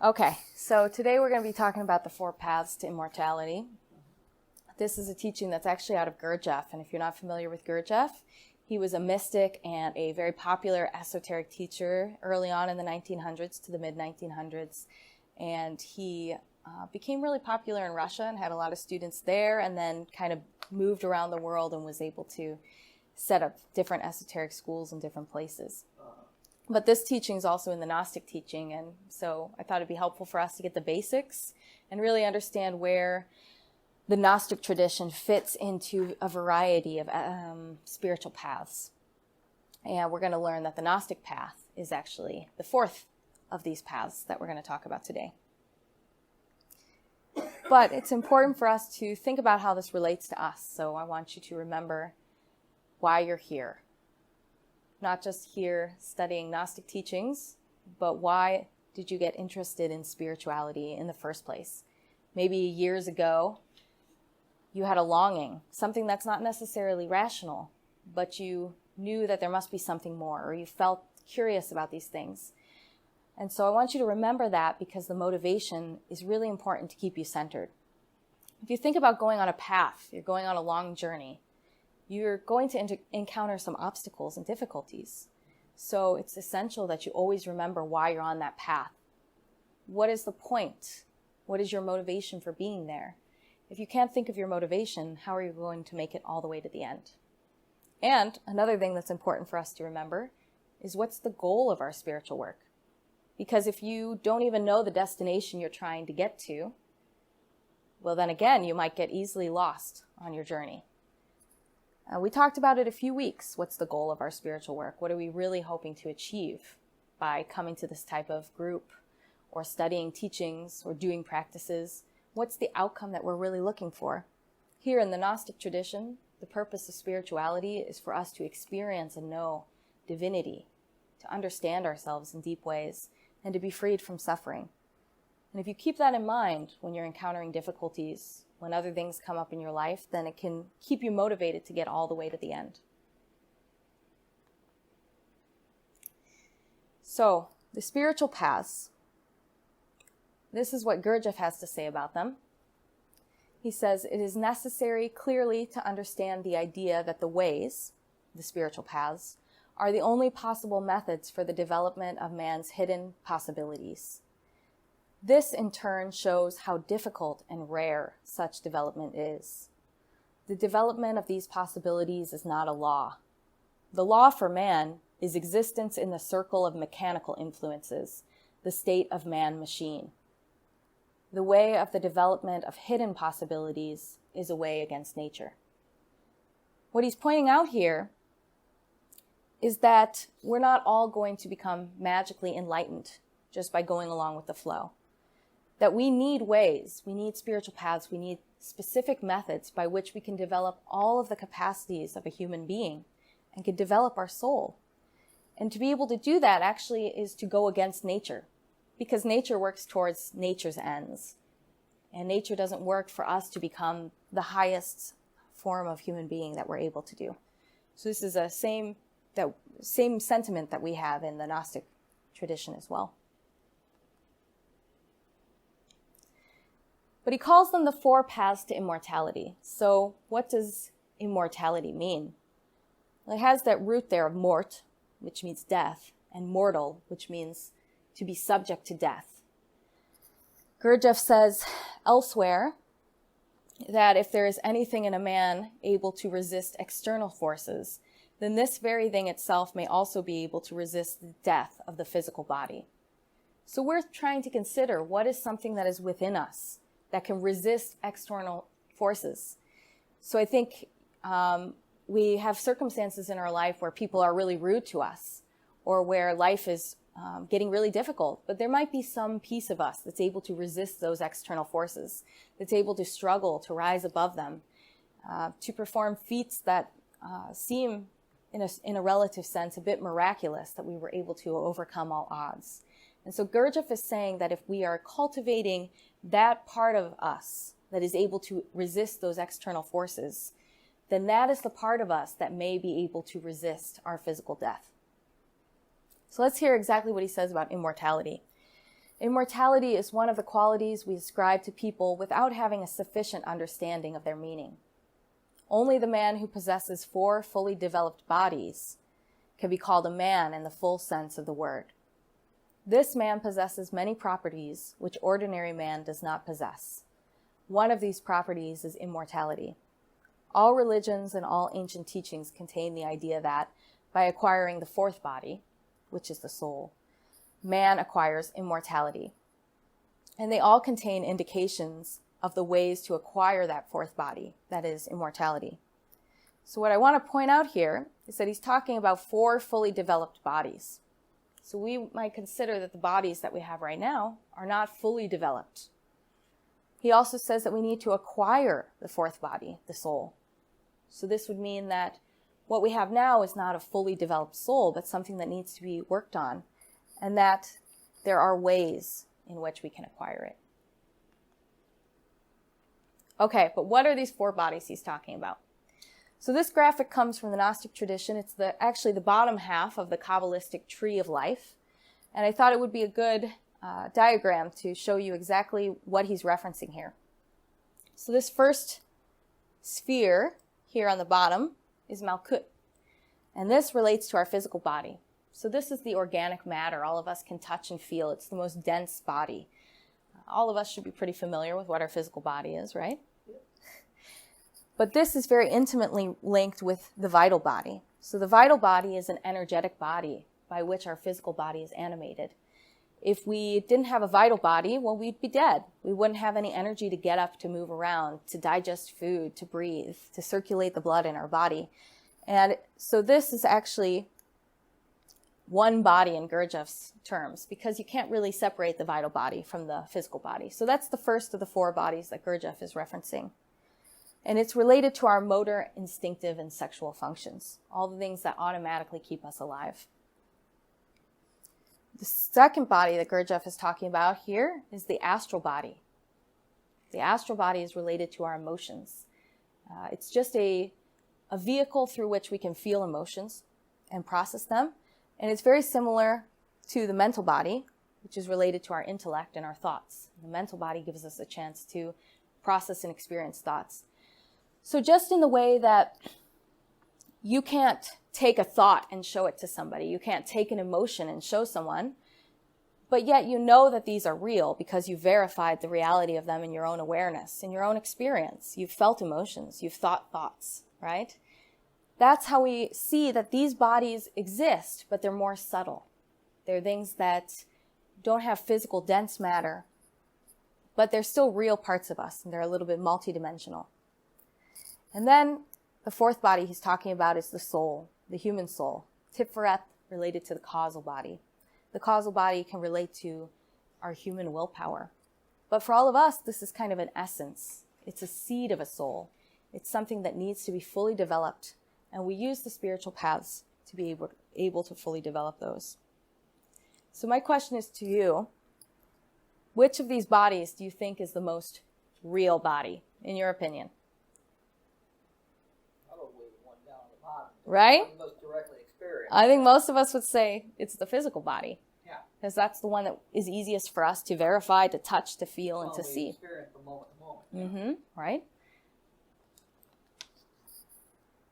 Okay, so today we're going to be talking about the 4 paths to immortality. This is a teaching that's actually out of Gurdjieff, and if you're not familiar with Gurdjieff, he was a mystic and a very popular esoteric teacher early on in the 1900s to the mid-1900s, and he became really popular in Russia and had a lot of students there, and then kind of moved around the world and was able to set up different esoteric schools in different places. But this teaching is also in the Gnostic teaching, and so I thought it'd be helpful for us to get the basics and really understand where the Gnostic tradition fits into a variety of spiritual paths. And we're going to learn that the Gnostic path is actually the 4th of these paths that we're going to talk about today. But it's important for us to think about how this relates to us. So I want you to remember why you're here. Not just here studying Gnostic teachings, but why did you get interested in spirituality in the first place? Maybe years ago, you had a longing, something that's not necessarily rational, but you knew that there must be something more, or you felt curious about these things. And so I want you to remember that, because the motivation is really important to keep you centered. If you think about going on a path, you're going on a long journey, you're going to encounter some obstacles and difficulties. So it's essential that you always remember why you're on that path. What is the point? What is your motivation for being there? If you can't think of your motivation, how are you going to make it all the way to the end? And another thing that's important for us to remember is, what's the goal of our spiritual work? Because if you don't even know the destination you're trying to get to, well, then again, you might get easily lost on your journey. We talked about it a few weeks. What's the goal of our spiritual work? What are we really hoping to achieve by coming to this type of group, or studying teachings, or doing practices? What's the outcome that we're really looking for? Here in the Gnostic tradition, the purpose of spirituality is for us to experience and know divinity, to understand ourselves in deep ways, and to be freed from suffering. And if you keep that in mind when you're encountering difficulties, when other things come up in your life, then it can keep you motivated to get all the way to the end. So, the spiritual paths, this is what Gurdjieff has to say about them. He says, it is necessary clearly to understand the idea that the ways, the spiritual paths, are the only possible methods for the development of man's hidden possibilities. This, in turn, shows how difficult and rare such development is. The development of these possibilities is not a law. The law for man is existence in the circle of mechanical influences, the state of man-machine. The way of the development of hidden possibilities is a way against nature. What he's pointing out here is that we're not all going to become magically enlightened just by going along with the flow. That we need ways, we need spiritual paths, we need specific methods by which we can develop all of the capacities of a human being and can develop our soul. And to be able to do that actually is to go against nature, because nature works towards nature's ends. And nature doesn't work for us to become the highest form of human being that we're able to do. So this is a same sentiment that we have in the Gnostic tradition as well. But he calls them the 4 paths to immortality. So what does immortality mean? Well, it has that root there of mort, which means death, and mortal, which means to be subject to death. Gurdjieff says elsewhere that if there is anything in a man able to resist external forces, then this very thing itself may also be able to resist the death of the physical body. So we're trying to consider, what is something that is within us that can resist external forces? So I think we have circumstances in our life where people are really rude to us, or where life is getting really difficult, but there might be some piece of us that's able to resist those external forces, that's able to struggle to rise above them, to perform feats that seem, in a relative sense, a bit miraculous, that we were able to overcome all odds. And so Gurdjieff is saying that if we are cultivating that part of us that is able to resist those external forces, then that is the part of us that may be able to resist our physical death. So let's hear exactly what he says about immortality. Immortality is one of the qualities we ascribe to people without having a sufficient understanding of their meaning. Only the man who possesses 4 fully developed bodies can be called a man in the full sense of the word. This man possesses many properties which ordinary man does not possess. One of these properties is immortality. All religions and all ancient teachings contain the idea that, by acquiring the 4th body, which is the soul, man acquires immortality. And they all contain indications of the ways to acquire that 4th body, that is, immortality. So what I want to point out here is that he's talking about 4 fully developed bodies. So we might consider that the bodies that we have right now are not fully developed. He also says that we need to acquire the 4th body, the soul. So this would mean that what we have now is not a fully developed soul, but something that needs to be worked on, and that there are ways in which we can acquire it. Okay, but what are these 4 bodies he's talking about? So this graphic comes from the Gnostic tradition. It's actually the bottom half of the Kabbalistic tree of life. And I thought it would be a good diagram to show you exactly what he's referencing here. So this first sphere here on the bottom is Malkut. And this relates to our physical body. So this is the organic matter all of us can touch and feel. It's the most dense body. All of us should be pretty familiar with what our physical body is, right? But this is very intimately linked with the vital body. So the vital body is an energetic body by which our physical body is animated. If we didn't have a vital body, well, we'd be dead. We wouldn't have any energy to get up, to move around, to digest food, to breathe, to circulate the blood in our body. And so this is actually one body in Gurdjieff's terms, because you can't really separate the vital body from the physical body. So that's the first of the 4 bodies that Gurdjieff is referencing. And it's related to our motor, instinctive, and sexual functions, all the things that automatically keep us alive. The second body that Gurdjieff is talking about here is the astral body. The astral body is related to our emotions. It's just a vehicle through which we can feel emotions and process them. And it's very similar to the mental body, which is related to our intellect and our thoughts. The mental body gives us a chance to process and experience thoughts. So just in the way that you can't take a thought and show it to somebody, you can't take an emotion and show someone, but yet you know that these are real because you verified the reality of them in your own awareness, in your own experience. You've felt emotions, you've thought thoughts, right? That's how we see that these bodies exist, but they're more subtle. They're things that don't have physical dense matter, but they're still real parts of us, and they're a little bit multidimensional. And then the 4th body he's talking about is the soul, the human soul. Tiferet, related to the causal body. The causal body can relate to our human willpower. But for all of us, this is kind of an essence. It's a seed of a soul. It's something that needs to be fully developed. And we use the spiritual paths to be able to fully develop those. So my question is to you, which of these bodies do you think is the most real body, in your opinion? Right? Most directly experienced. I think most of us would say it's the physical body. Yeah. Because that's the one that is easiest for us to verify, to touch, to feel, and to see. Experience from moment to moment. Right?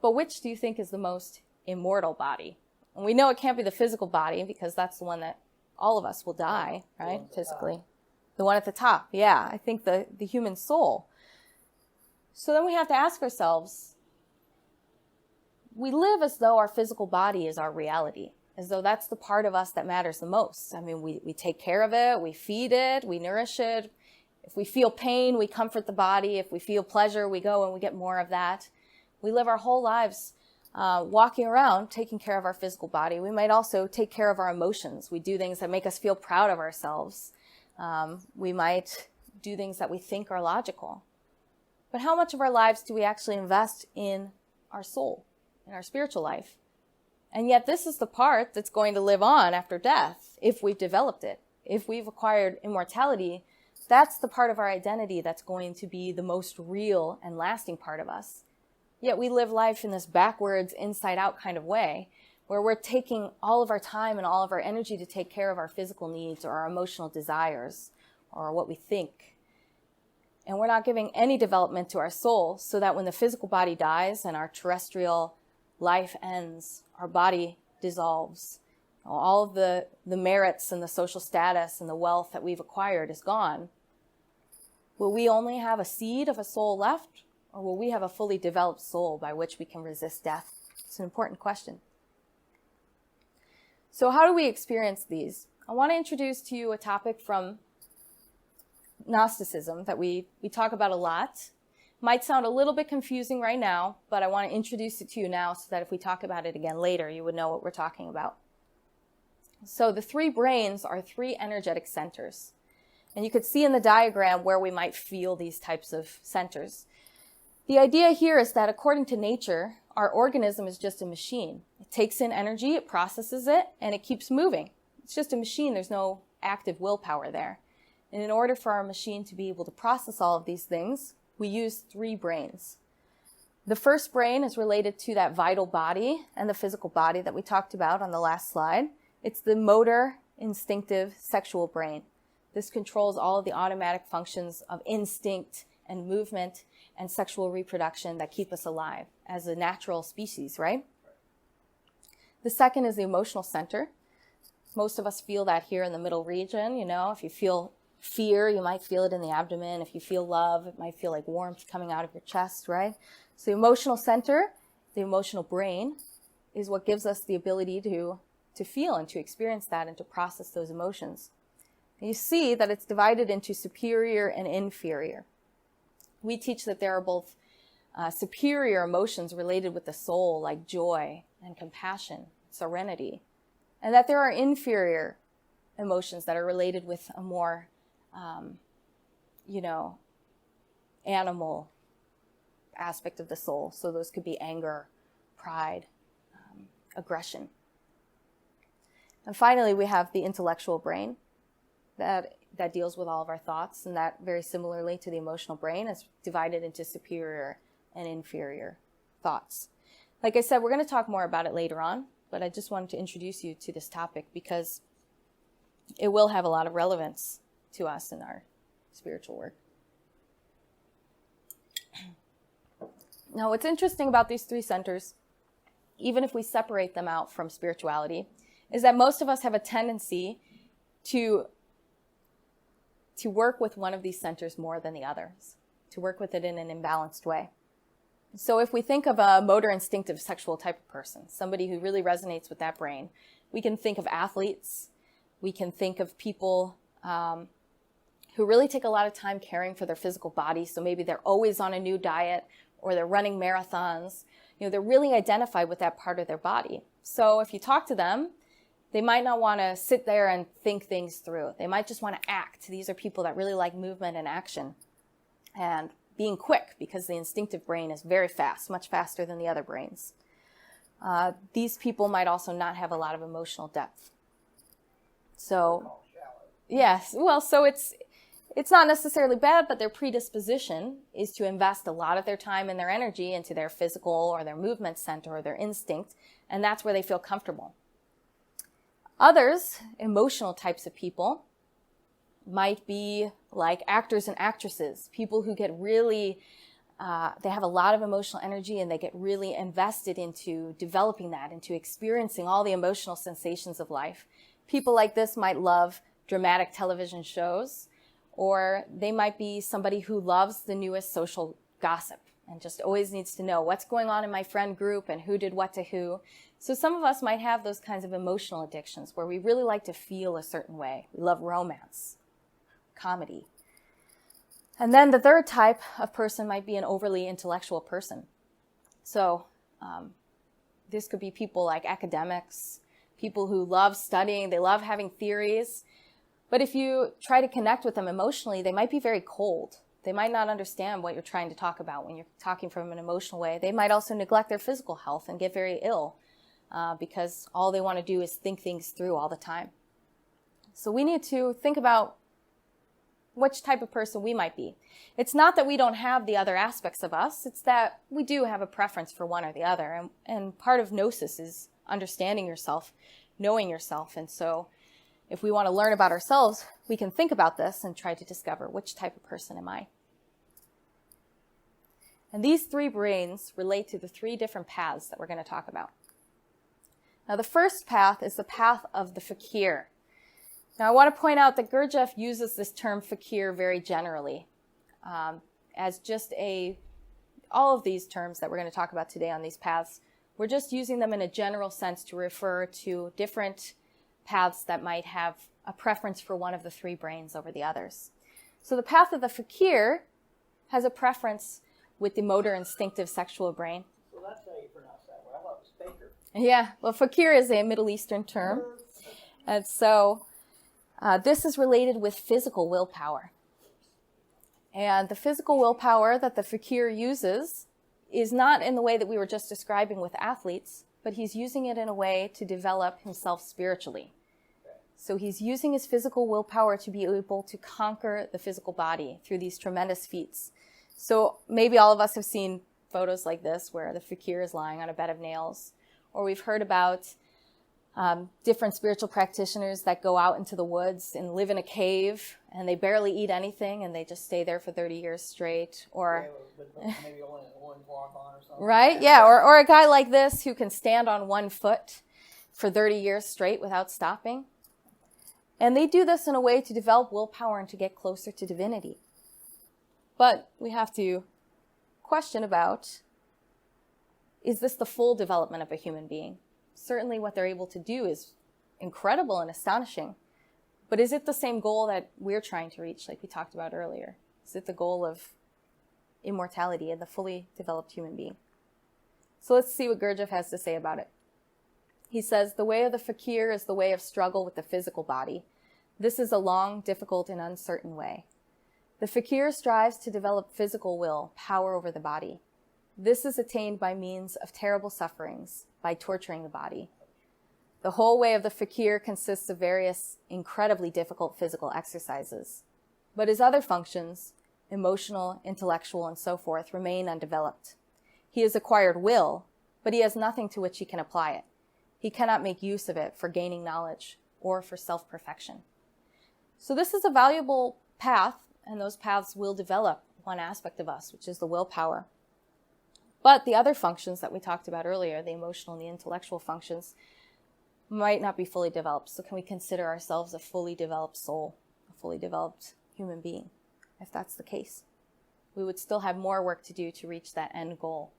But which do you think is the most immortal body? And we know it can't be the physical body because that's the one that all of us will die, right? Physically. The one at the top. Yeah, I think the human soul. So then we have to ask ourselves, we live as though our physical body is our reality, as though that's the part of us that matters the most. I mean, we take care of it, we feed it, we nourish it. If we feel pain, we comfort the body. If we feel pleasure, we go and we get more of that. We live our whole lives walking around, taking care of our physical body. We might also take care of our emotions. We do things that make us feel proud of ourselves. We might do things that we think are logical. But how much of our lives do we actually invest in our soul? In our spiritual life? And yet this is the part that's going to live on after death if we've developed it. If we've acquired immortality, that's the part of our identity that's going to be the most real and lasting part of us. Yet we live life in this backwards, inside-out kind of way where we're taking all of our time and all of our energy to take care of our physical needs or our emotional desires or what we think. And we're not giving any development to our soul, so that when the physical body dies and our terrestrial life ends, our body dissolves. All of the merits and the social status and the wealth that we've acquired is gone. Will we only have a seed of a soul left, or will we have a fully developed soul by which we can resist death? It's an important question. So how do we experience these? I want to introduce to you a topic from Gnosticism that we talk about a lot. Might sound a little bit confusing right now, but I want to introduce it to you now so that if we talk about it again later, you would know what we're talking about. So the three brains are three energetic centers. And you could see in the diagram where we might feel these types of centers. The idea here is that according to nature, our organism is just a machine. It takes in energy, it processes it, and it keeps moving. It's just a machine. There's no active willpower there. And in order for our machine to be able to process all of these things, we use three brains. The first brain is related to that vital body and the physical body that we talked about on the last slide. It's the motor, instinctive, sexual brain. This controls all of the automatic functions of instinct and movement and sexual reproduction that keep us alive as a natural species, right? The second is the emotional center. Most of us feel that here in the middle region. If you feel fear, you might feel it in the abdomen. If you feel love, it might feel like warmth coming out of your chest, right? So the emotional center, the emotional brain, is what gives us the ability to feel and to experience that and to process those emotions. And you see that it's divided into superior and inferior. We teach that there are both superior emotions related with the soul, like joy and compassion, serenity, and that there are inferior emotions that are related with a more animal aspect of the soul. So those could be anger, pride, aggression. And finally, we have the intellectual brain that deals with all of our thoughts, and that very similarly to the emotional brain is divided into superior and inferior thoughts. Like I said, we're going to talk more about it later on, but I just wanted to introduce you to this topic because it will have a lot of relevance to us in our spiritual work. Now, what's interesting about these three centers, even if we separate them out from spirituality, is that most of us have a tendency to work with one of these centers more than the others, to work with it in an imbalanced way. So if we think of a motor instinctive sexual type of person, somebody who really resonates with that brain, we can think of athletes, we can think of people who really take a lot of time caring for their physical body. So maybe they're always on a new diet or they're running marathons. They're really identified with that part of their body. So if you talk to them, they might not want to sit there and think things through. They might just want to act. These are people that really like movement and action and being quick, because the instinctive brain is very fast, much faster than the other brains. These people might also not have a lot of emotional depth. So, yes, well, so it's not necessarily bad, but their predisposition is to invest a lot of their time and their energy into their physical or their movement center or their instinct, and that's where they feel comfortable. Others, emotional types of people, might be like actors and actresses, people who get really, they have a lot of emotional energy and they get really invested into developing that, into experiencing all the emotional sensations of life. People like this might love dramatic television shows, or they might be somebody who loves the newest social gossip and just always needs to know what's going on in my friend group and who did what to who. So some of us might have those kinds of emotional addictions where we really like to feel a certain way. We love romance, comedy. And then the third type of person might be an overly intellectual person. So this could be people like academics, people who love studying, they love having theories. But if you try to connect with them emotionally, they might be very cold. They might not understand what you're trying to talk about when you're talking from an emotional way. They might also neglect their physical health and get very ill because all they want to do is think things through all the time. So we need to think about which type of person we might be. It's not that we don't have the other aspects of us. It's that we do have a preference for one or the other. And part of gnosis is understanding yourself, knowing yourself. And so if we want to learn about ourselves, we can think about this and try to discover which type of person am I. And these three brains relate to the three different paths that we're going to talk about. Now, the first path is the path of the fakir. Now, I want to point out that Gurdjieff uses this term fakir very generally as just all of these terms that we're going to talk about today on these paths, we're just using them in a general sense to refer to different paths that might have a preference for one of the three brains over the others. So the path of the fakir has a preference with the motor instinctive sexual brain. So that's how you pronounce that word. I thought it was fakir. Yeah, well, fakir is a Middle Eastern term. And so this is related with physical willpower. And the physical willpower that the fakir uses is not in the way that we were just describing with athletes, but he's using it in a way to develop himself spiritually. So he's using his physical willpower to be able to conquer the physical body through these tremendous feats. So maybe all of us have seen photos like this where the fakir is lying on a bed of nails, or we've heard about different spiritual practitioners that go out into the woods and live in a cave and they barely eat anything and they just stay there for 30 years straight. Or maybe only one cloth on or something. Right? Yeah. Or a guy like this who can stand on one foot for 30 years straight without stopping. And they do this in a way to develop willpower and to get closer to divinity. But we have to question about, is this the full development of a human being? Certainly what they're able to do is incredible and astonishing. But is it the same goal that we're trying to reach, like we talked about earlier? Is it the goal of immortality and the fully developed human being? So let's see what Gurdjieff has to say about it. He says, the way of the fakir is the way of struggle with the physical body. This is a long, difficult, and uncertain way. The fakir strives to develop physical will, power over the body. This is attained by means of terrible sufferings, by torturing the body. The whole way of the fakir consists of various incredibly difficult physical exercises. But his other functions, emotional, intellectual, and so forth, remain undeveloped. He has acquired will, but he has nothing to which he can apply it. He cannot make use of it for gaining knowledge or for self-perfection. So this is a valuable path, and those paths will develop one aspect of us, which is the willpower. But the other functions that we talked about earlier, the emotional and the intellectual functions, might not be fully developed. So can we consider ourselves a fully developed soul, a fully developed human being? If that's the case, we would still have more work to do to reach that end goal.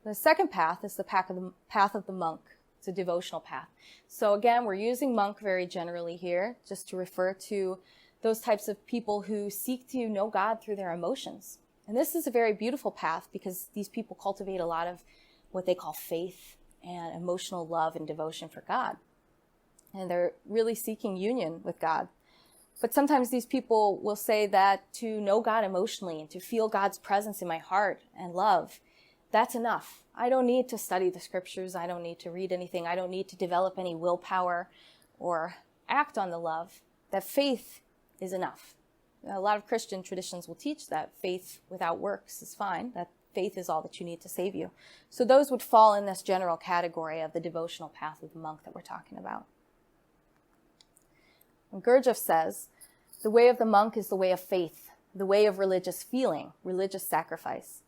The second path is the path of the monk. It's a devotional path. So again, we're using monk very generally here, just to refer to those types of people who seek to know God through their emotions. And this is a very beautiful path because these people cultivate a lot of what they call faith and emotional love and devotion for God. And they're really seeking union with God. But sometimes these people will say that to know God emotionally and to feel God's presence in my heart and love, that's enough. I don't need to study the scriptures. I don't need to read anything. I don't need to develop any willpower or act on the love. That faith is enough. A lot of Christian traditions will teach that faith without works is fine, that faith is all that you need to save you. So those would fall in this general category of the devotional path of the monk that we're talking about. And Gurdjieff says, the way of the monk is the way of faith, the way of religious feeling, religious sacrifice.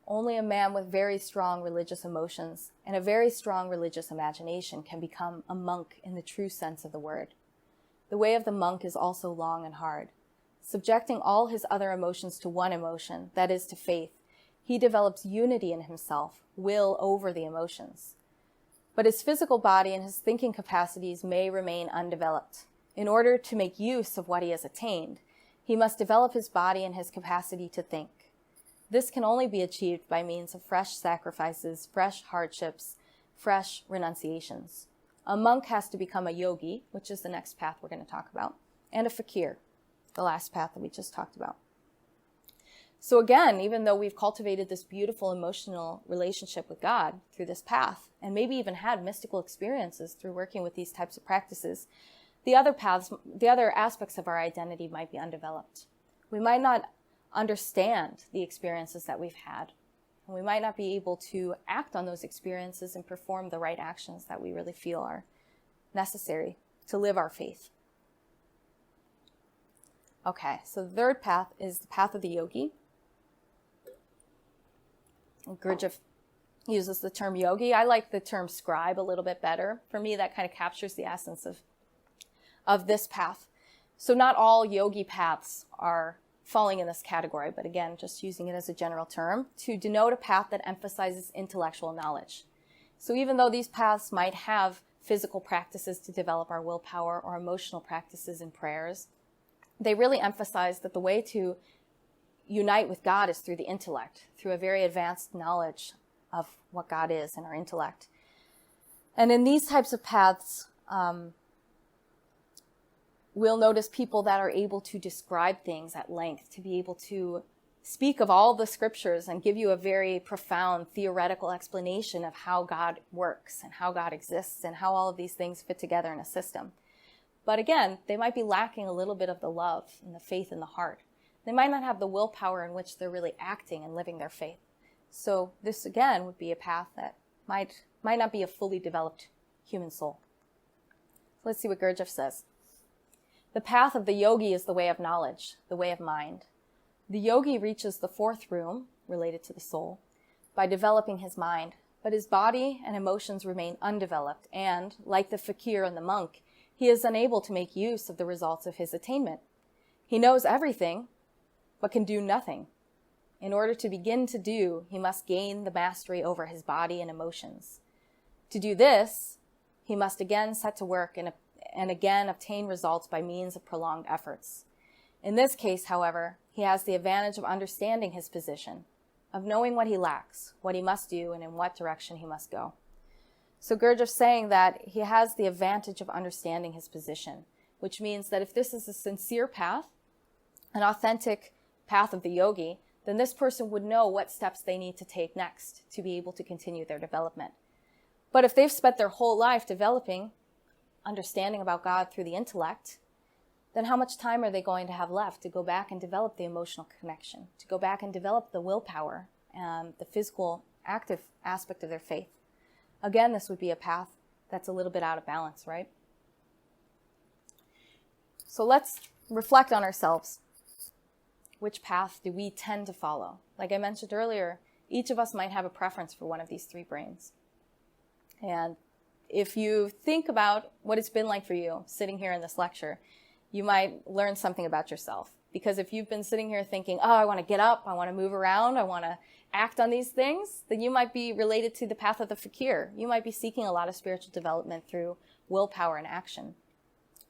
Only a man with very strong religious emotions and a very strong religious imagination can become a monk in the true sense of the word. The way of the monk is also long and hard. Subjecting all his other emotions to one emotion, that is to faith, he develops unity in himself, will over the emotions. But his physical body and his thinking capacities may remain undeveloped. In order to make use of what he has attained, he must develop his body and his capacity to think. This can only be achieved by means of fresh sacrifices, fresh hardships, fresh renunciations. A monk has to become a yogi, which is the next path we're going to talk about, and a fakir, the last path that we just talked about. So again, even though we've cultivated this beautiful emotional relationship with God through this path, and maybe even had mystical experiences through working with these types of practices, the other paths, the other aspects of our identity might be undeveloped. We might not understand the experiences that we've had. And we might not be able to act on those experiences and perform the right actions that we really feel are necessary to live our faith. Okay, so the third path is the path of the yogi. Gurdjieff uses the term yogi. I like the term scribe a little bit better. For me, that kind of captures the essence of this path. So not all yogi paths are falling in this category, but again, just using it as a general term to denote a path that emphasizes intellectual knowledge. So even though these paths might have physical practices to develop our willpower or emotional practices and prayers, they really emphasize that the way to unite with God is through the intellect, through a very advanced knowledge of what God is and our intellect. And in these types of paths, we'll notice people that are able to describe things at length, to be able to speak of all the scriptures and give you a very profound theoretical explanation of how God works and how God exists and how all of these things fit together in a system. But again, they might be lacking a little bit of the love and the faith in the heart. They might not have the willpower in which they're really acting and living their faith. So this, again, would be a path that might not be a fully developed human soul. Let's see what Gurdjieff says. The path of the yogi is the way of knowledge, the way of mind. The yogi reaches the fourth room, related to the soul, by developing his mind, but his body and emotions remain undeveloped, and, like the fakir and the monk, he is unable to make use of the results of his attainment. He knows everything, but can do nothing. In order to begin to do, he must gain the mastery over his body and emotions. To do this, he must again set to work and again obtain results by means of prolonged efforts. In this case, however, he has the advantage of understanding his position, of knowing what he lacks, what he must do, and in what direction he must go. So Gurdjieff's saying that he has the advantage of understanding his position, which means that if this is a sincere path, an authentic path of the yogi, then this person would know what steps they need to take next to be able to continue their development. But if they've spent their whole life developing understanding about God through the intellect, then how much time are they going to have left to go back and develop the emotional connection, to go back and develop the willpower and the physical active aspect of their faith? Again, this would be a path that's a little bit out of balance, right? So let's reflect on ourselves. Which path do we tend to follow? Like I mentioned earlier, each of us might have a preference for one of these three brains. And if you think about what it's been like for you sitting here in this lecture, you might learn something about yourself. Because if you've been sitting here thinking, oh, I want to get up, I want to move around, I want to act on these things, then you might be related to the path of the fakir. You might be seeking a lot of spiritual development through willpower and action.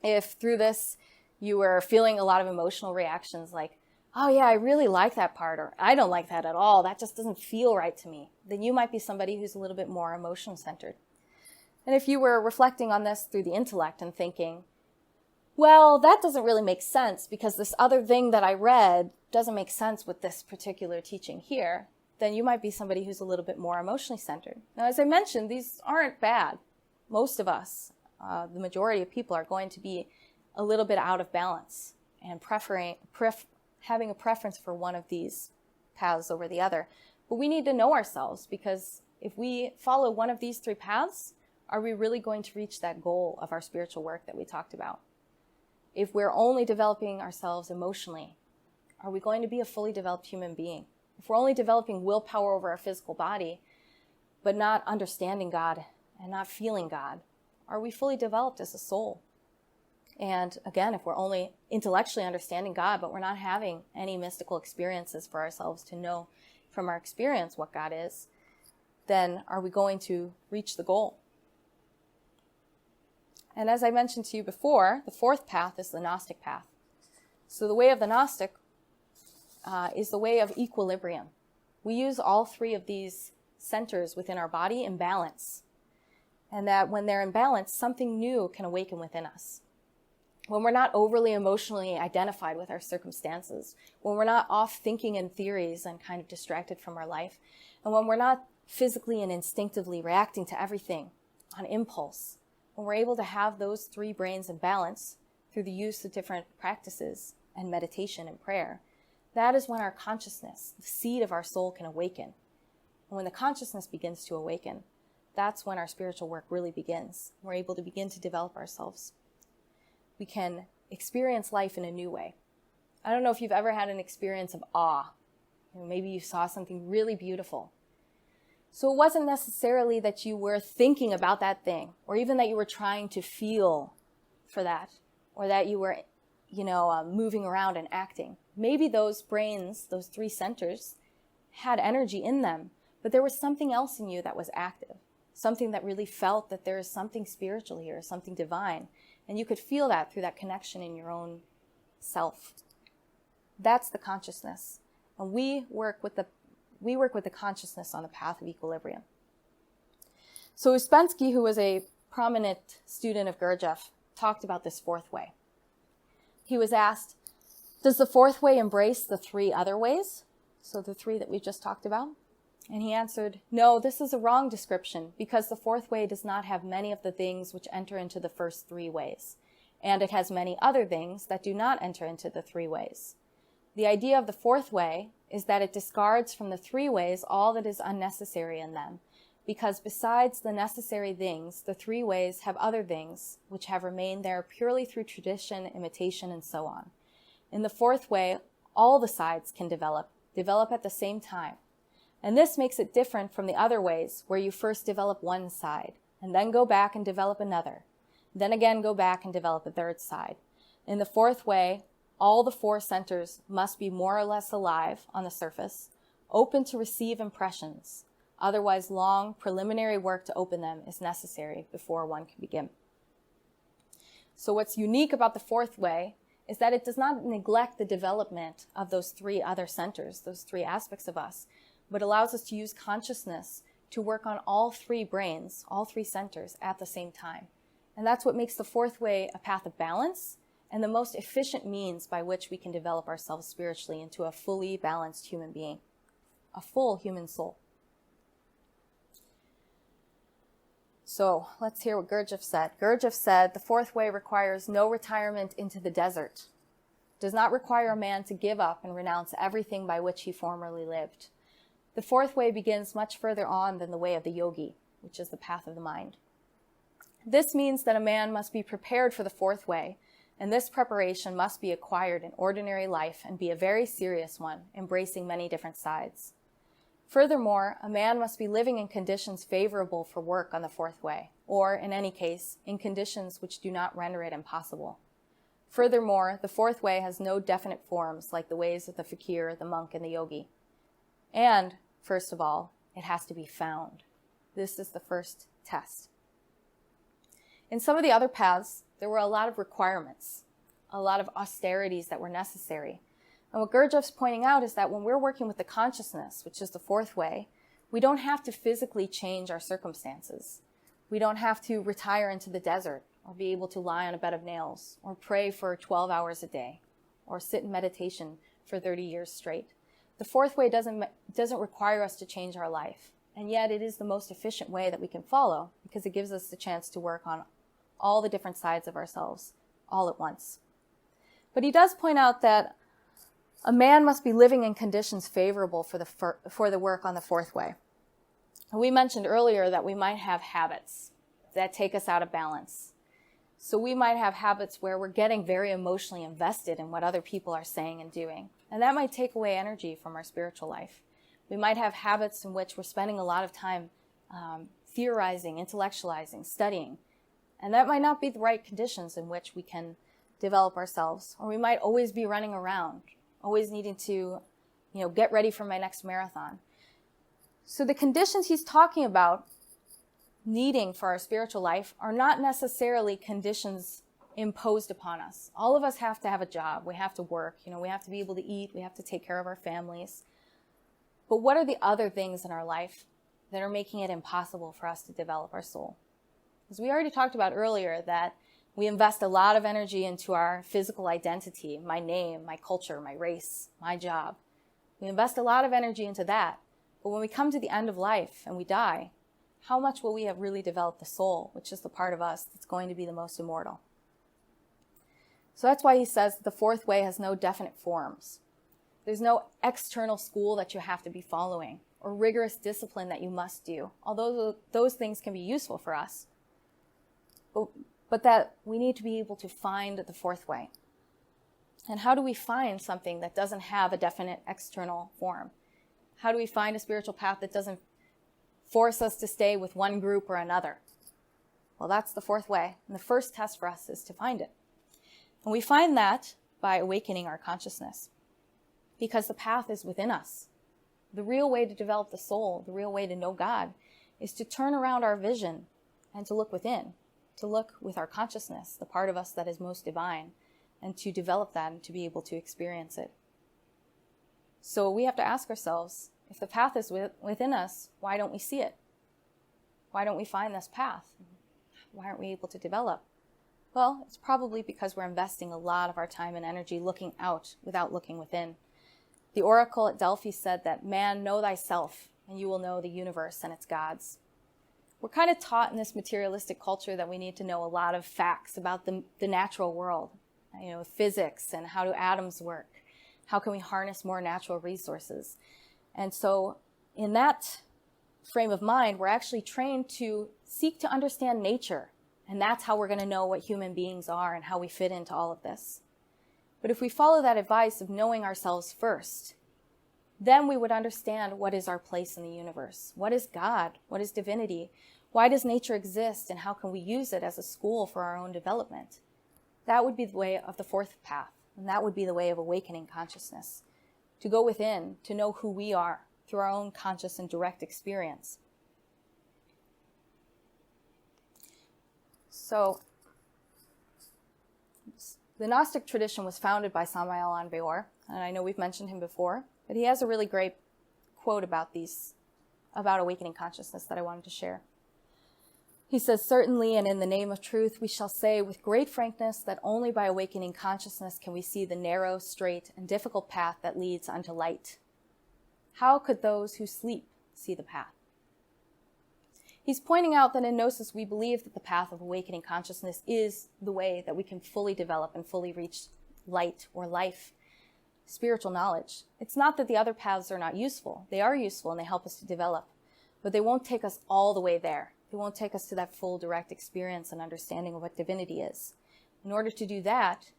If through this you were feeling a lot of emotional reactions like, oh yeah, I really like that part, or I don't like that at all, that just doesn't feel right to me, then you might be somebody who's a little bit more emotion-centered. And if you were reflecting on this through the intellect and thinking, well, that doesn't really make sense because this other thing that I read doesn't make sense with this particular teaching here, then you might be somebody who's a little bit more emotionally centered. Now, as I mentioned, these aren't bad. Most of us, the majority of people, are going to be a little bit out of balance and having a preference for one of these paths over the other. But we need to know ourselves, because if we follow one of these three paths, are we really going to reach that goal of our spiritual work that we talked about? If we're only developing ourselves emotionally, are we going to be a fully developed human being? If we're only developing willpower over our physical body, but not understanding God and not feeling God, are we fully developed as a soul? And again, if we're only intellectually understanding God, but we're not having any mystical experiences for ourselves to know from our experience what God is, then are we going to reach the goal? And as I mentioned to you before, the fourth path is the Gnostic path. So the way of the Gnostic is the way of equilibrium. We use all three of these centers within our body in balance. And that when they're in balance, something new can awaken within us. When we're not overly emotionally identified with our circumstances, when we're not off thinking in theories and kind of distracted from our life, and when we're not physically and instinctively reacting to everything on impulse, when we're able to have those three brains in balance through the use of different practices and meditation and prayer, that is when our consciousness, the seed of our soul, can awaken. And when the consciousness begins to awaken, that's when our spiritual work really begins. We're able to begin to develop ourselves. We can experience life in a new way. I don't know if you've ever had an experience of awe. Maybe you saw something really beautiful. So it wasn't necessarily that you were thinking about that thing, or even that you were trying to feel for that, or that you were, moving around and acting. Maybe those brains, those three centers, had energy in them, but there was something else in you that was active, something that really felt that there is something spiritual here, something divine, and you could feel that through that connection in your own self. That's the consciousness, and we work with the consciousness on the path of equilibrium. So Uspensky, who was a prominent student of Gurdjieff, talked about this fourth way. He was asked, does the fourth way embrace the three other ways? So the three that we just talked about? And he answered, no, this is a wrong description because the fourth way does not have many of the things which enter into the first three ways, and it has many other things that do not enter into the three ways. The idea of the fourth way is that it discards from the three ways all that is unnecessary in them, because besides the necessary things, the three ways have other things which have remained there purely through tradition, imitation, and so on. In the fourth way, all the sides can develop at the same time. And this makes it different from the other ways where you first develop one side, and then go back and develop another, then again go back and develop a third side. In the fourth way, all the four centers must be more or less alive on the surface, open to receive impressions. Otherwise, long preliminary work to open them is necessary before one can begin. So what's unique about the fourth way is that it does not neglect the development of those three other centers, those three aspects of us, but allows us to use consciousness to work on all three brains, all three centers at the same time. And that's what makes the fourth way a path of balance and the most efficient means by which we can develop ourselves spiritually into a fully balanced human being, a full human soul. So let's hear what Gurdjieff said. Gurdjieff said, the fourth way requires no retirement into the desert, does not require a man to give up and renounce everything by which he formerly lived. The fourth way begins much further on than the way of the yogi, which is the path of the mind. This means that a man must be prepared for the fourth way, and this preparation must be acquired in ordinary life and be a very serious one, embracing many different sides. Furthermore, a man must be living in conditions favorable for work on the fourth way, or, in any case, in conditions which do not render it impossible. Furthermore, the fourth way has no definite forms like the ways of the fakir, the monk, and the yogi. And, first of all, it has to be found. This is the first test. In some of the other paths, there were a lot of requirements, a lot of austerities that were necessary. And what Gurdjieff's pointing out is that when we're working with the consciousness, which is the fourth way, we don't have to physically change our circumstances. We don't have to retire into the desert or be able to lie on a bed of nails or pray for 12 hours a day or sit in meditation for 30 years straight. The fourth way doesn't require us to change our life, and yet it is the most efficient way that we can follow because it gives us the chance to work on all the different sides of ourselves all at once. But he does point out that a man must be living in conditions favorable for the work on the fourth way. And we mentioned earlier that we might have habits that take us out of balance. So we might have habits where we're getting very emotionally invested in what other people are saying and doing. And that might take away energy from our spiritual life. We might have habits in which we're spending a lot of time theorizing, intellectualizing, studying. And that might not be the right conditions in which we can develop ourselves. Or we might always be running around, always needing to, get ready for my next marathon. So the conditions he's talking about needing for our spiritual life are not necessarily conditions imposed upon us. All of us have to have a job. We have to work. We have to be able to eat. We have to take care of our families. But what are the other things in our life that are making it impossible for us to develop our soul? As we already talked about earlier, that we invest a lot of energy into our physical identity, my name, my culture, my race, my job. We invest a lot of energy into that. But when we come to the end of life and we die, how much will we have really developed the soul, which is the part of us that's going to be the most immortal? So that's why he says the fourth way has no definite forms. There's no external school that you have to be following or rigorous discipline that you must do. Although those things can be useful for us, but that we need to be able to find the fourth way. And how do we find something that doesn't have a definite external form? How do we find a spiritual path that doesn't force us to stay with one group or another? Well, that's the fourth way. And the first test for us is to find it. And we find that by awakening our consciousness, because the path is within us. The real way to develop the soul, the real way to know God, is to turn around our vision and to look within, to look with our consciousness, the part of us that is most divine, and to develop that and to be able to experience it. So we have to ask ourselves, if the path is within us, why don't we see it? Why don't we find this path? Why aren't we able to develop? Well, it's probably because we're investing a lot of our time and energy looking out without looking within. The oracle at Delphi said that, "Man, know thyself, and you will know the universe and its gods." We're kind of taught in this materialistic culture that we need to know a lot of facts about the natural world, physics and how do atoms work. How can we harness more natural resources? And so in that frame of mind, we're actually trained to seek to understand nature. And that's how we're going to know what human beings are and how we fit into all of this. But if we follow that advice of knowing ourselves first, then we would understand what is our place in the universe. What is God? What is divinity? Why does nature exist? And how can we use it as a school for our own development? That would be the way of the fourth path. And that would be the way of awakening consciousness. To go within, to know who we are through our own conscious and direct experience. So, the Gnostic tradition was founded by Samael Aun Weor, and I know we've mentioned him before, but he has a really great quote about awakening consciousness that I wanted to share. He says, "Certainly, and in the name of truth, we shall say with great frankness that only by awakening consciousness can we see the narrow, straight, and difficult path that leads unto light. How could those who sleep see the path?" He's pointing out that in Gnosis, we believe that the path of awakening consciousness is the way that we can fully develop and fully reach light or life, spiritual knowledge. It's not that the other paths are not useful. They are useful and they help us to develop, but they won't take us all the way there. They won't take us to that full direct experience and understanding of what divinity is. In order to do that,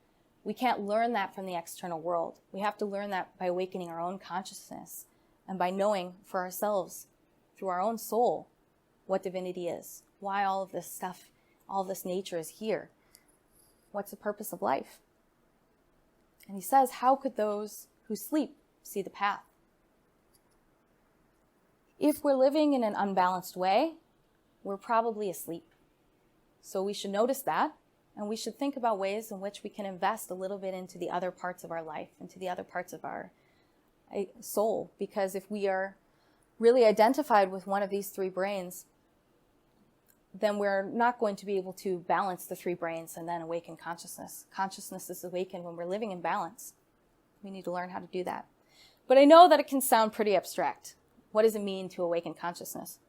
we can't learn that from the external world. We have to learn that by awakening our own consciousness and by knowing for ourselves, through our own soul, what divinity is, why all of this stuff, all of this nature is here. What's the purpose of life? And he says, how could those who sleep see the path? If we're living in an unbalanced way, we're probably asleep. So we should notice that, and we should think about ways in which we can invest a little bit into the other parts of our life, into the other parts of our soul. Because if we are really identified with one of these three brains, then we're not going to be able to balance the three brains and then awaken consciousness. Consciousness is awakened when we're living in balance. We need to learn how to do that. But I know that it can sound pretty abstract. What does it mean to awaken consciousness?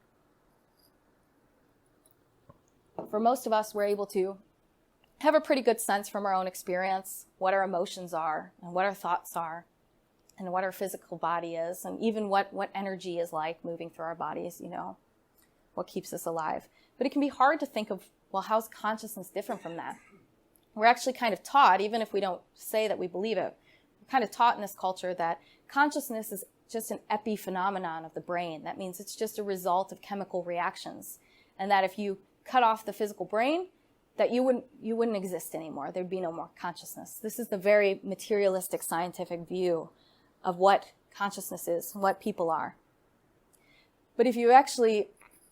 For most of us, we're able to have a pretty good sense from our own experience what our emotions are and what our thoughts are and what our physical body is and even what energy is like moving through our bodies, what keeps us alive. But it can be hard to think of, well, how's consciousness different from that? We're actually kind of taught, even if we don't say that we believe it, we're kind of taught in this culture that consciousness is just an epiphenomenon of the brain. That means it's just a result of chemical reactions. And that if you cut off the physical brain, that you wouldn't exist anymore. There'd be no more consciousness. This is the very materialistic scientific view of what consciousness is, what people are. But if you've actually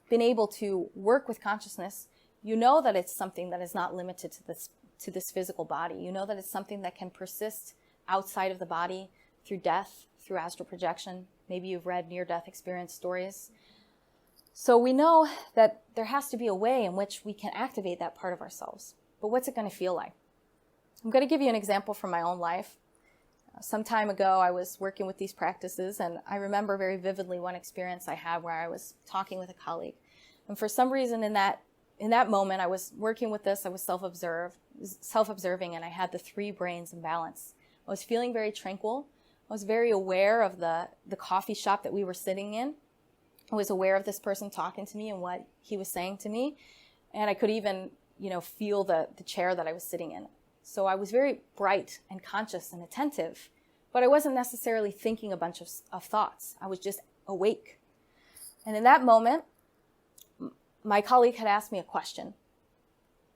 been able to work with consciousness, you know that it's something that is not limited to this physical body. You know that it's something that can persist outside of the body through death, through astral projection. Maybe you've read near-death experience stories. So we know that there has to be a way in which we can activate that part of ourselves. But what's it going to feel like? I'm going to give you an example from my own life. Some time ago, I was working with these practices, and I remember very vividly one experience I had where I was talking with a colleague. And for some reason in that moment, I was working with this, I was self-observing, and I had the three brains in balance. I was feeling very tranquil. I was very aware of the coffee shop that we were sitting in. I was aware of this person talking to me and what he was saying to me. And I could even, feel the chair that I was sitting in. So I was very bright and conscious and attentive, but I wasn't necessarily thinking a bunch of thoughts. I was just awake. And in that moment, my colleague had asked me a question.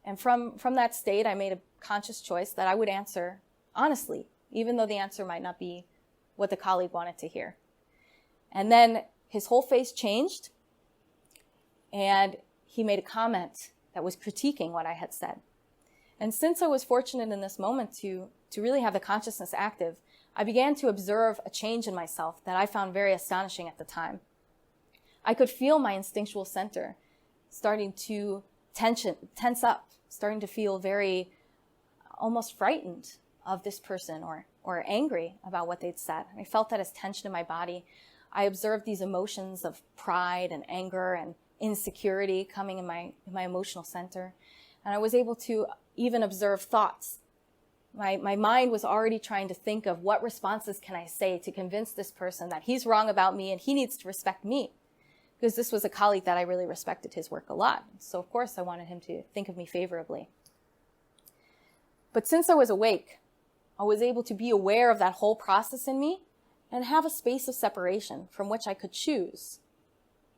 And from that state, I made a conscious choice that I would answer honestly, even though the answer might not be what the colleague wanted to hear. And then his whole face changed, and he made a comment that was critiquing what I had said. And since I was fortunate in this moment to really have the consciousness active, I began to observe a change in myself that I found very astonishing at the time. I could feel my instinctual center starting to tense up, starting to feel very almost frightened of this person or angry about what they'd said. I felt that as tension in my body. I observed these emotions of pride and anger and insecurity coming in my emotional center. And I was able to even observe thoughts. My mind was already trying to think of what responses can I say to convince this person that he's wrong about me and he needs to respect me. Because this was a colleague that I really respected his work a lot. So of course I wanted him to think of me favorably. But since I was awake, I was able to be aware of that whole process in me and have a space of separation from which I could choose.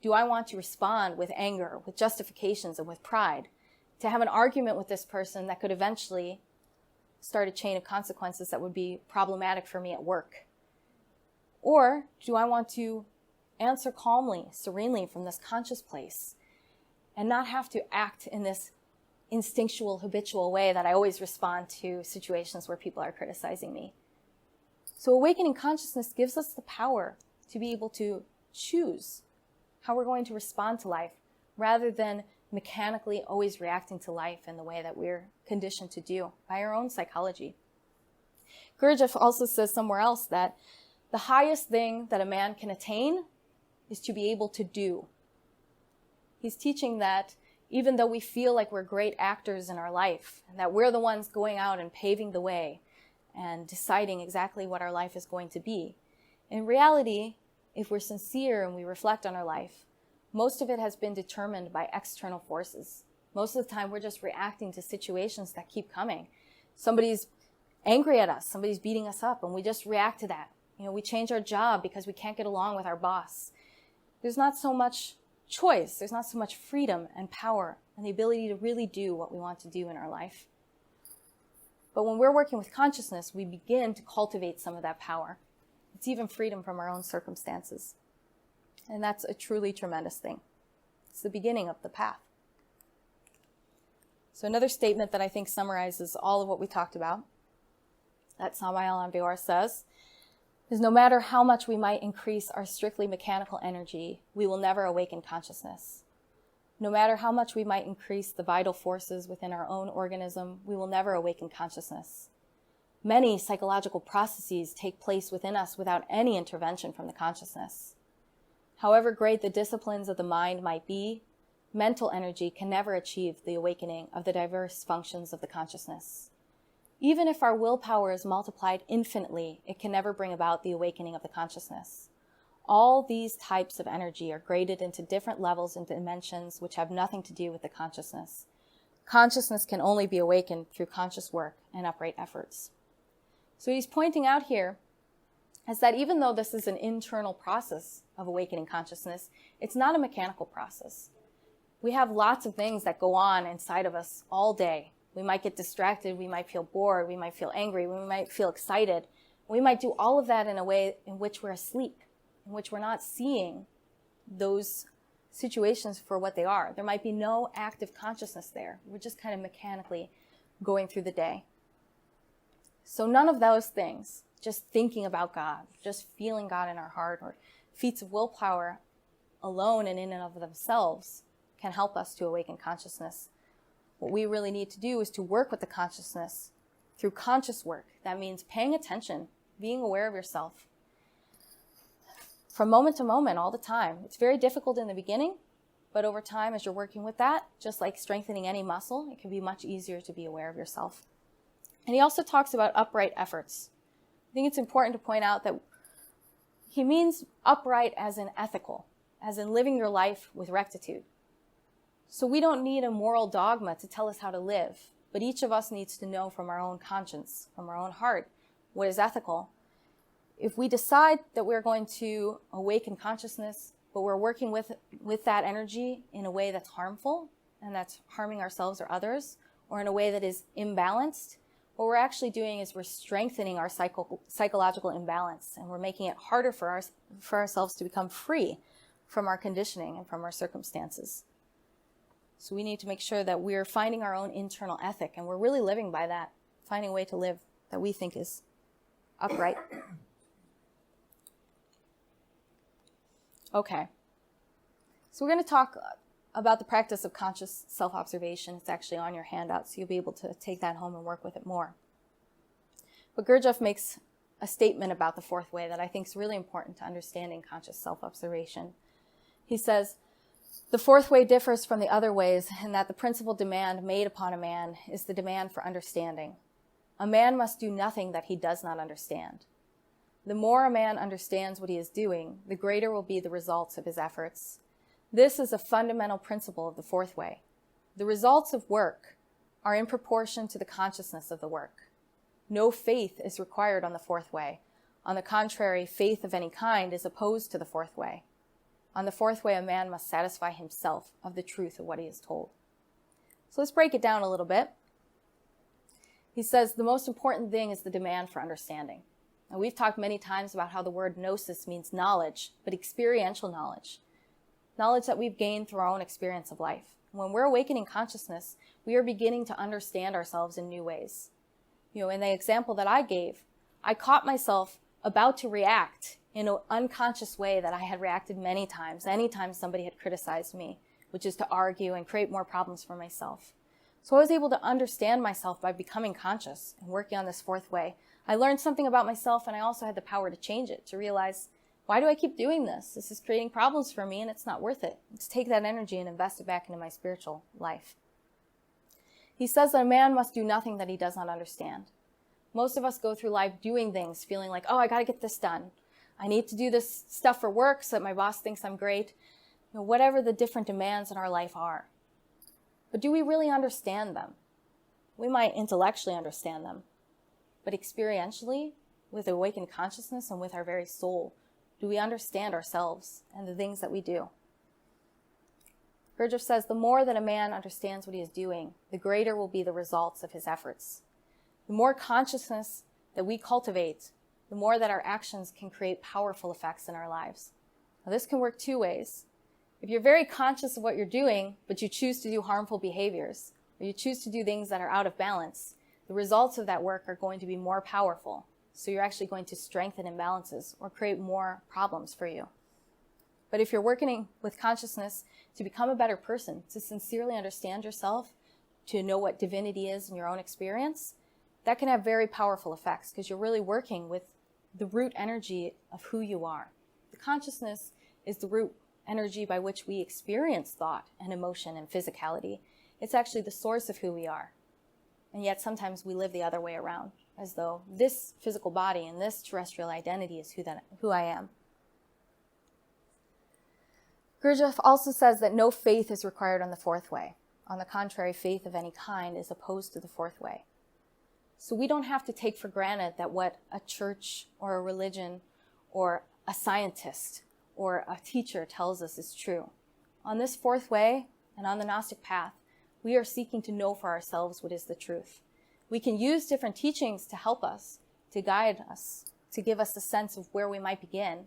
Do I want to respond with anger, with justifications, and with pride, to have an argument with this person that could eventually start a chain of consequences that would be problematic for me at work? Or do I want to answer calmly, serenely from this conscious place and not have to act in this instinctual, habitual way that I always respond to situations where people are criticizing me? So awakening consciousness gives us the power to be able to choose how we're going to respond to life rather than mechanically always reacting to life in the way that we're conditioned to do by our own psychology. Gurdjieff also says somewhere else that the highest thing that a man can attain is to be able to do. He's teaching that even though we feel like we're great actors in our life and that we're the ones going out and paving the way and deciding exactly what our life is going to be, in reality, if we're sincere and we reflect on our life, most of it has been determined by external forces. Most of the time, we're just reacting to situations that keep coming. Somebody's angry at us, somebody's beating us up, and we just react to that. We change our job because we can't get along with our boss. There's not so much choice, there's not so much freedom and power and the ability to really do what we want to do in our life. But when we're working with consciousness, we begin to cultivate some of that power. It's even freedom from our own circumstances. And that's a truly tremendous thing. It's the beginning of the path. So another statement that I think summarizes all of what we talked about, that Samael Aun says, is no matter how much we might increase our strictly mechanical energy, we will never awaken consciousness. No matter how much we might increase the vital forces within our own organism, we will never awaken consciousness. Many psychological processes take place within us without any intervention from the consciousness. However great the disciplines of the mind might be, mental energy can never achieve the awakening of the diverse functions of the consciousness. Even if our willpower is multiplied infinitely, it can never bring about the awakening of the consciousness. All these types of energy are graded into different levels and dimensions which have nothing to do with the consciousness. Consciousness can only be awakened through conscious work and upright efforts. So what he's pointing out here is that even though this is an internal process of awakening consciousness, it's not a mechanical process. We have lots of things that go on inside of us all day. We might get distracted, we might feel bored, we might feel angry, we might feel excited. We might do all of that in a way in which we're asleep, in which we're not seeing those situations for what they are. There might be no active consciousness there. We're just kind of mechanically going through the day. So none of those things, just thinking about God, just feeling God in our heart, or feats of willpower alone and in and of themselves can help us to awaken consciousness. What we really need to do is to work with the consciousness through conscious work. That means paying attention, being aware of yourself. From moment to moment, all the time. It's very difficult in the beginning, but over time, as you're working with that, just like strengthening any muscle, it can be much easier to be aware of yourself. And he also talks about upright efforts. I think it's important to point out that he means upright as in ethical. as in living your life with rectitude. So we don't need a moral dogma to tell us how to live, but each of us needs to know from our own conscience, from our own heart, what is ethical. If we decide that we're going to awaken consciousness, but we're working with that energy in a way that's harmful, and that's harming ourselves or others, or in a way that is imbalanced, what we're actually doing is we're strengthening our psychological imbalance, and we're making it harder for ourselves to become free from our conditioning and from our circumstances. So we need to make sure that we're finding our own internal ethic, and we're really living by that, finding a way to live that we think is upright. Okay. So we're going to talk about the practice of conscious self-observation. It's actually on your handout, so you'll be able to take that home and work with it more. But Gurdjieff makes a statement about the fourth way that I think is really important to understanding conscious self-observation. He says, "The fourth way differs from the other ways in that the principal demand made upon a man is the demand for understanding. A man must do nothing that he does not understand. The more a man understands what he is doing, the greater will be the results of his efforts. This is a fundamental principle of the fourth way. The results of work are in proportion to the consciousness of the work. No faith is required on the fourth way. On the contrary, faith of any kind is opposed to the fourth way. On the fourth way, a man must satisfy himself of the truth of what he is told." So let's break it down a little bit. He says the most important thing is the demand for understanding. Now, we've talked many times about how the word gnosis means knowledge, but experiential knowledge. Knowledge that we've gained through our own experience of life. When we're awakening consciousness, we are beginning to understand ourselves in new ways. In the example that I gave, I caught myself about to react in an unconscious way that I had reacted many times, anytime somebody had criticized me, which is to argue and create more problems for myself. So I was able to understand myself by becoming conscious and working on this fourth way. I learned something about myself, and I also had the power to change it, to realize, why do I keep doing this? This is creating problems for me, and it's not worth it. Let's take that energy and invest it back into my spiritual life. He says that a man must do nothing that he does not understand. Most of us go through life doing things, feeling like, I got to get this done. I need to do this stuff for work so that my boss thinks I'm great. Whatever the different demands in our life are. But do we really understand them? We might intellectually understand them, but experientially, with awakened consciousness and with our very soul, do we understand ourselves and the things that we do? Gurdjieff says, the more that a man understands what he is doing, the greater will be the results of his efforts. The more consciousness that we cultivate, the more that our actions can create powerful effects in our lives. Now, this can work two ways. If you're very conscious of what you're doing, but you choose to do harmful behaviors, or you choose to do things that are out of balance, the results of that work are going to be more powerful. So you're actually going to strengthen imbalances or create more problems for you. But if you're working with consciousness to become a better person, to sincerely understand yourself, to know what divinity is in your own experience, that can have very powerful effects because you're really working with the root energy of who you are. The consciousness is the root energy by which we experience thought and emotion and physicality. It's actually the source of who we are. And yet sometimes we live the other way around, as though this physical body and this terrestrial identity is who I am. Gurdjieff also says that no faith is required on the fourth way. On the contrary, faith of any kind is opposed to the fourth way. So we don't have to take for granted that what a church or a religion or a scientist or a teacher tells us is true. On this fourth way and on the Gnostic path, we are seeking to know for ourselves what is the truth. We can use different teachings to help us, to guide us, to give us a sense of where we might begin.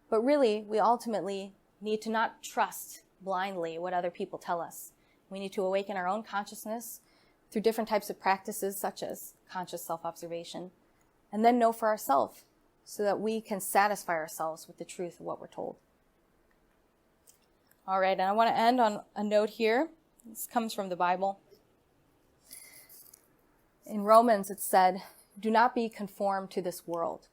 But really, we ultimately need to not trust blindly what other people tell us. We need to awaken our own consciousness through different types of practices, such as conscious self-observation, and then know for ourselves so that we can satisfy ourselves with the truth of what we're told. All right, and I want to end on a note here. This comes from the Bible. In Romans, it said, "Do not be conformed to this world."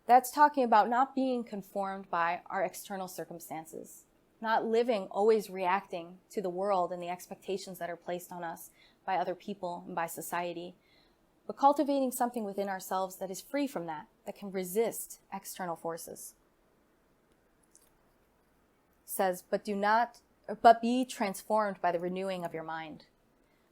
That's talking about not being conformed by our external circumstances, not living always reacting to the world and the expectations that are placed on us by other people and by society, but cultivating something within ourselves that is free from that can resist external forces. says, but be transformed by the renewing of your mind.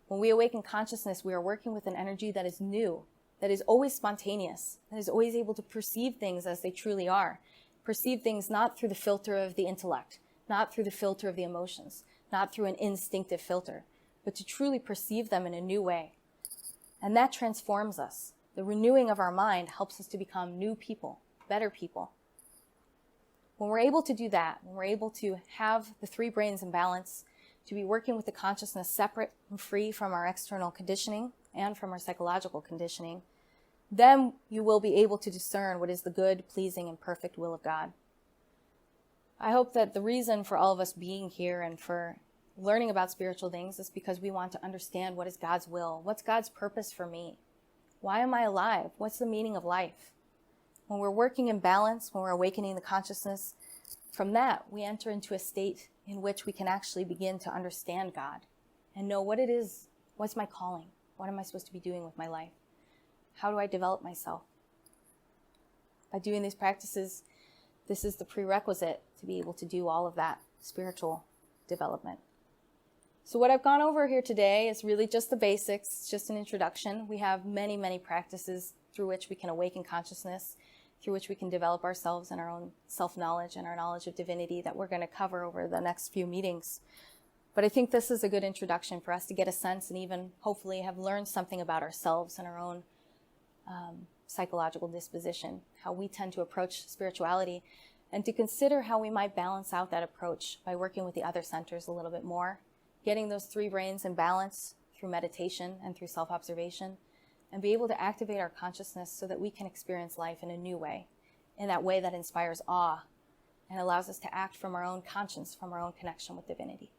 When we awaken consciousness, we are working with an energy that is new, that is always spontaneous, that is always able to perceive things as they truly are. Perceive things not through the filter of the intellect, not through the filter of the emotions, not through an instinctive filter, but to truly perceive them in a new way. And that transforms us. The renewing of our mind helps us to become new people, better people. When we're able to do that, when we're able to have the three brains in balance, to be working with the consciousness separate and free from our external conditioning and from our psychological conditioning, then you will be able to discern what is the good, pleasing, and perfect will of God. I hope that the reason for all of us being here and for learning about spiritual things is because we want to understand what is God's will. What's God's purpose for me? Why am I alive? What's the meaning of life? When we're working in balance, when we're awakening the consciousness, from that we enter into a state in which we can actually begin to understand God and know what it is. What's my calling? What am I supposed to be doing with my life? How do I develop myself? By doing these practices, this is the prerequisite to be able to do all of that spiritual development. So what I've gone over here today is really just the basics, it's just an introduction. We have many, many practices through which we can awaken consciousness, through which we can develop ourselves and our own self-knowledge and our knowledge of divinity that we're going to cover over the next few meetings. But I think this is a good introduction for us to get a sense and even hopefully have learned something about ourselves and our own psychological disposition, how we tend to approach spirituality, and to consider how we might balance out that approach by working with the other centers a little bit more, getting those three brains in balance through meditation and through self-observation, and be able to activate our consciousness so that we can experience life in a new way, in that way that inspires awe and allows us to act from our own conscience, from our own connection with divinity.